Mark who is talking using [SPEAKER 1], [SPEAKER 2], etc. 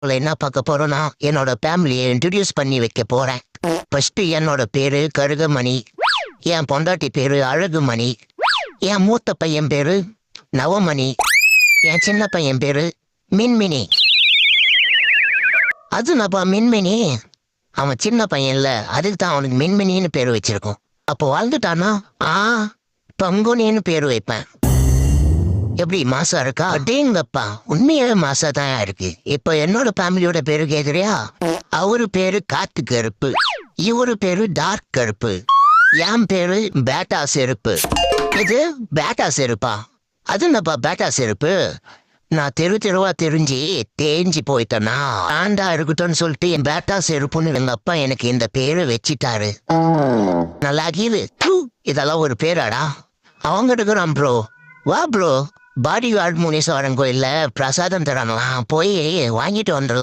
[SPEAKER 1] என்ன பார்க்க போறோம்னா என்னோட ஃபேமிலியை இன்ட்ரடியூஸ் பண்ணி வைக்க போறேன். ஃபர்ஸ்ட் என்னோட பேரு கருகமணி, என் பொண்டாட்டி பேரு அழகுமணி, என் மூத்த பையன் பேரு நவமணி, என் சின்ன பையன் பேரு மின்மினி. அது நப்பா மின்மினி, அவன் சின்ன பையன்ல, அதுக்கு தான் அவனுக்கு மின்மினின்னு பேரு வச்சிருக்கோம். அப்போ வாழ்ந்துட்டானா பங்குனின்னு பேரு வைப்பேன். எப்படி மாசா இருக்கா? அடேங்கப்பா, உண்மையாவே மாசா தான் இருக்கு. இப்ப என்னோட ஃபேமிலியோட பேரு கேக்குறியா? அவரு பேரு காத்து கருப்பு, இவரு பேரு டார்க் கருப்பு, என் பேரு பேட்டா செருப்பு. இது பேட்டா செருப்பா? அது என்னப்பா பேட்டா செருப்பு? நான் தெருவா தெரிஞ்சு தேஞ்சு போயிட்டேனா ஆண்டா இருக்கட்டும்னு சொல்லிட்டு என் பேட்டா செருப்புன்னு எங்க அப்பா எனக்கு இந்த பேரு வச்சிட்டாரு. நல்லா கீழு. இதெல்லாம் ஒரு பேராடா? அவங்க இருக்கிறான் ப்ரோ. வா ப்ரோ, பாடி கார்டு முனீஸ்வரன் கோயில்ல பிரசாதம் தராங்களாம், போய் வாங்கிட்டு வந்துடலாம்.